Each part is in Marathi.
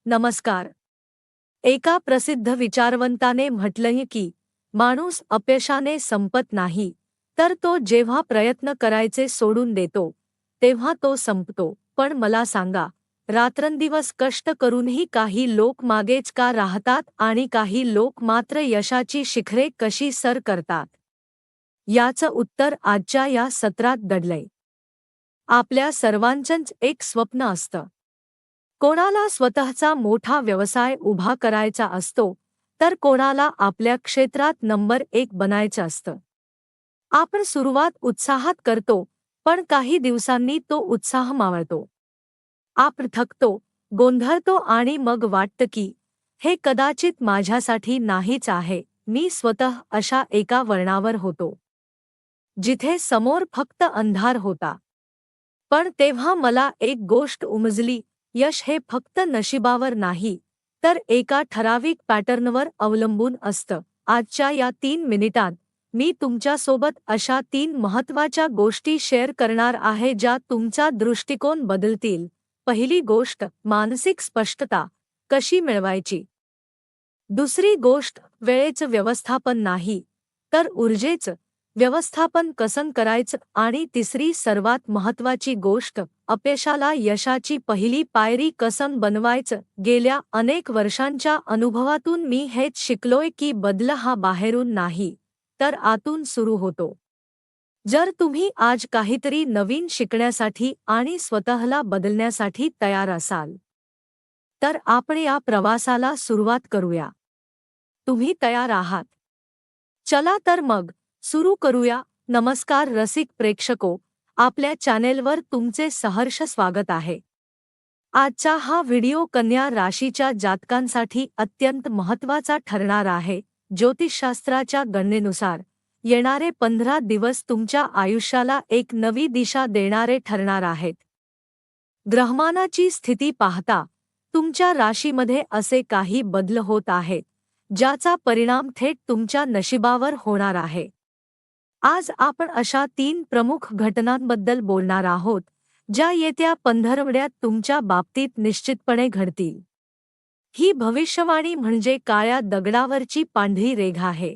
नमस्कार. एका प्रसिद्ध विचारवंताने म्हटलंय की माणूस अपयशाने संपत नाही, तर तो जेव्हा प्रयत्न करायचे सोडून देतो तेव्हा तो संपतो. पण मला सांगा, रात्रंदिवस कष्ट करूनही काही लोक मागेच का राहतात आणि काही लोक मात्र यशाची शिखरे कशी सर करतात? याचं उत्तर आजच्या या सत्रात दडलंय. आपल्या सर्वांचंच एक स्वप्न असतं. कोणाला स्वतःचा मोठा व्यवसाय उभा करायचा असतो, तर कोणाला आपल्या क्षेत्रात नंबर 1 बनायचं असतं. आपण सुरुवात उत्साहात करतो, पण काही दिवसांनी तो उत्साह मावळतो. आपण थकतो, गोंधळतो आणि मग वाटतं की हे कदाचित माझ्यासाठी नाहीच आहे. मी स्वतः अशा एका वळणावर होतो, जिथे समोर फक्त अंधार होता. पण तेव्हा मला एक गोष्ट उमजली, यश हे फक्त नशिबावर नाही, तर एका ठराविक पॅटर्नवर अवलंबून असतं. आजच्या या 3 मिनिटांत मी तुमच्यासोबत अशा 3 महत्त्वाच्या गोष्टी शेअर करणार आहे ज्या तुमचा दृष्टिकोन बदलतील. पहिली गोष्ट, मानसिक स्पष्टता कशी मिळवायची. दुसरी गोष्ट, वेळेचं व्यवस्थापन नाही, तर ऊर्जेचं व्यवस्थापन कसं करायचं. आणि तिसरी सर्वात महत्त्वाची गोष्ट, अपयशाला यशाची पहिली पायरी कसं बनवायचं. गेल्या अनेक वर्षांच्या अनुभवातून मी हेच शिकलोय की बदल हा बाहेरून नाही, तर आतून सुरू होतो. जर तुम्ही आज काहीतरी नवीन शिकण्यासाठी आणि स्वतःला बदलण्यासाठी तयार असाल, तर आपण या प्रवासाला सुरुवात करूया. तुम्ही तयार आहात? चला तर मग सुरू करूया. नमस्कार रसिक प्रेक्षको, आपल्या चॅनेलवर तुमचे सहर्ष स्वागत आहे. आजचा हा व्हिडिओ कन्या राशीच्या जातकांसाठी अत्यंत महत्त्वाचा ठरणार आहे. ज्योतिषशास्त्राच्या गणनेनुसार येणारे 15 दिवस तुमच्या आयुष्याला एक नवी दिशा देणारे ठरणार आहेत. ग्रहमानाची स्थिती पाहता तुमच्या राशीमध्ये असे काही बदल होत आहेत, ज्याचा परिणाम थेट तुमच्या नशिबावर होणार आहे. आज आपण अशा 3 प्रमुख घटनांबद्दल बोलणार आहोत, ज्या येत्या 15 तुमच्या बाबतीत निश्चितपणे घडतील. ही भविष्यवाणी म्हणजे काळ्या दगडावरची पांढरी रेघ आहे.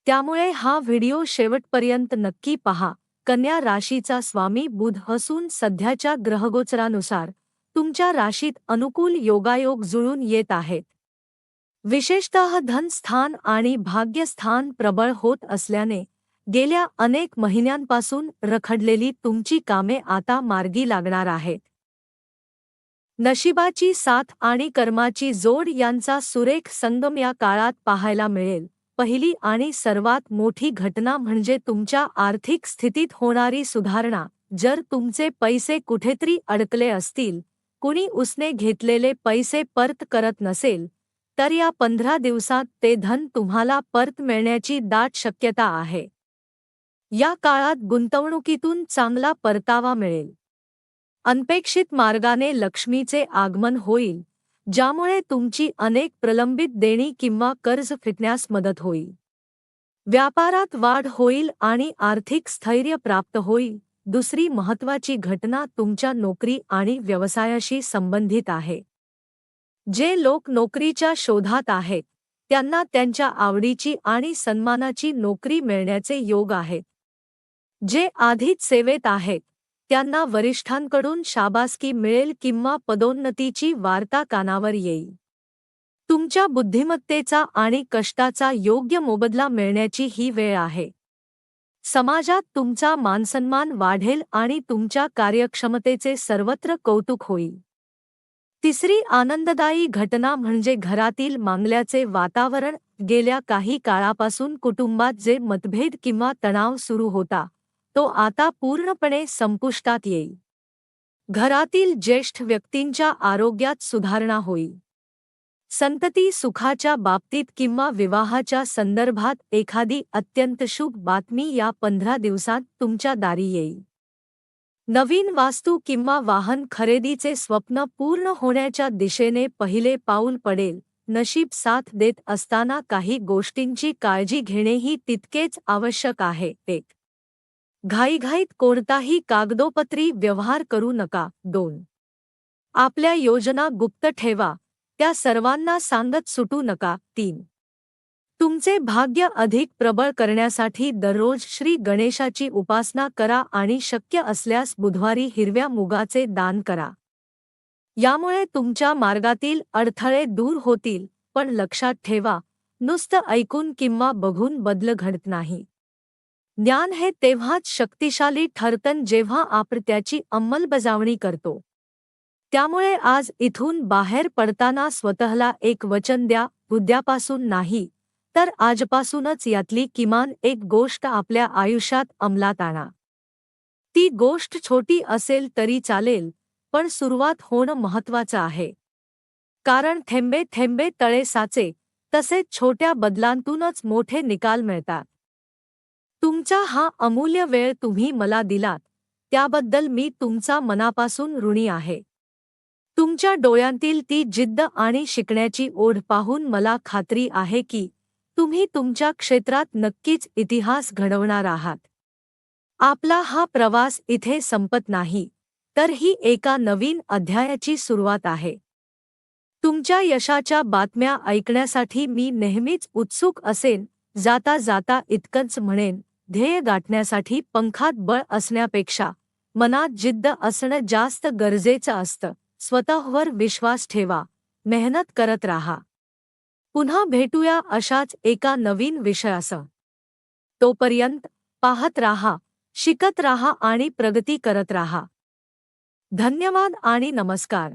त्यामुळे हा व्हिडिओ शेवटपर्यंत नक्की पहा. कन्या राशीचा स्वामी बुध असून सध्याच्या ग्रहगोचरानुसार तुमच्या राशीत अनुकूल योगायोग जुळून येत आहेत. विशेषतः धनस्थान आणि भाग्यस्थान प्रबळ होत असल्याने गेल्या अनेक महिन्यांपासून रखडलेली तुमची कामे आता मार्गी लागणार आहेत. नशिबाची साथ आणि कर्माची जोड यांचा सुरेख संगम या काळात पाहायला मिळेल. पहिली आणि सर्वात मोठी घटना म्हणजे तुमच्या आर्थिक स्थितीत होणारी सुधारणा. जर तुमचे पैसे कुठेतरी अडकले असतील, कुणी उसने घेतलेले पैसे परत करत नसेल, तर या 15 दिवसात ते धन तुम्हाला परत मिळण्याची दाट शक्यता आहे. या काळात गुंतवणुकीतून चांगला परतावा मिळेल. अनपेक्षित मार्गाने लक्ष्मीचे आगमन होईल, ज्यामुळे तुमची अनेक प्रलंबित देणी किंवा कर्ज फिटण्यास मदत होईल. व्यापारात वाढ होईल आणि आर्थिक स्थैर्य प्राप्त होईल. दुसरी महत्त्वाची घटना तुमच्या नोकरी आणि व्यवसायाशी संबंधित आहे. जे लोक नोकरीच्या शोधात आहेत, त्यांना त्यांच्या आवडीची आणि सन्मानाची नोकरी मिळण्याचे योग आहेत. जे आधीच सेवेत आहेत, त्यांना वरिष्ठांकडून शाबासकी मिळेल किंवा पदोन्नतीची वार्ता कानावर येईल. तुमच्या बुद्धिमत्तेचा आणि कष्टाचा योग्य मोबदला मिळण्याची ही वेळ आहे. समाजात तुमचा मानसन्मान वाढेल आणि तुमच्या कार्यक्षमतेचे सर्वत्र कौतुक होईल. तिसरी आनंददायी घटना म्हणजे घरातील मामल्याचे वातावरण. गेल्या काही काळापासून कुटुंबात जे मतभेद किंवा तणाव सुरू होता, तो आता पूर्णपणे संपुष्टात येईल. घरातील ज्येष्ठ व्यक्तींच्या आरोग्यात सुधारणा होईल. संतती सुखाच्या बाबतीत किंवा विवाहाच्या संदर्भात एखादी अत्यंत शुभ बातमी या 15 दिवसात तुमच्या दारी येईल. नवीन वास्तू किंवा वाहन खरेदीचे स्वप्न पूर्ण होण्याच्या दिशेने पहिले पाऊल पडेल. नशीब साथ देत असताना काही गोष्टींची काळजी घेणेही तितकेच आवश्यक आहे. 1. घाईघाईत कोणताही कागदोपत्री व्यवहार करू नका. 2. आपल्या योजना गुप्त ठेवा, त्या सर्वांना सांगत सुटू नका. 3. तुमचे भाग्य अधिक प्रबळ करण्यासाठी दररोज श्री गणेशाची उपासना करा आणि शक्य असल्यास बुधवारी हिरव्या मुगाचे दान करा. यामुळे तुमच्या मार्गातील अडथळे दूर होतील. पण लक्षात ठेवा, नुसतं ऐकून किंवा बघून बदल घडत नाही. ज्ञान हे तेव्हाच शक्तिशाली ठरतं जेव्हा आपण त्याची अंमलबजावणी करतो. त्यामुळे आज इथून बाहेर पडताना स्वतःला एक वचन द्या, उद्यापासून नाही, तर आजपासूनच यातली किमान एक गोष्ट आपल्या आयुष्यात अंमलात आणा. ती गोष्ट छोटी असेल तरी चालेल, पण सुरुवात होणं महत्त्वाचं आहे. कारण थेंबे थेंबे तळे साचे, तसेच छोट्या बदलांतूनच मोठे निकाल मिळतात. तुमचा हा अमूल्य वेळ तुम्ही मला दिलात, त्याबद्दल मी तुमचा मनापासून ऋणी आहे. तुमच्या डोळ्यांतील ती जिद्द आणि शिकण्याची ओढ पाहून मला खात्री आहे की तुम्ही तुमच्या क्षेत्रात नक्कीच इतिहास घडवणार आहात. आपला हा प्रवास इथे संपत नाही, तर ही एका नवीन अध्यायाची सुरुवात आहे. तुमच्या यशाच्या बातम्या ऐकण्यासाठी मी नेहमीच उत्सुक असेन. जाता जाता इतकंच म्हणेन, ध्येय गाठण्यासाठी पंखात बळ असण्यापेक्षा मनात जिद्द असणं जास्त गरजेचं असतं. स्वतःवर विश्वास ठेवा, मेहनत करत राहा. पुन्हा भेटूया अशाच एका नवीन विषयासह. तोपर्यंत पाहत राहा, शिकत राहा आणि प्रगती करत राहा. धन्यवाद आणि नमस्कार.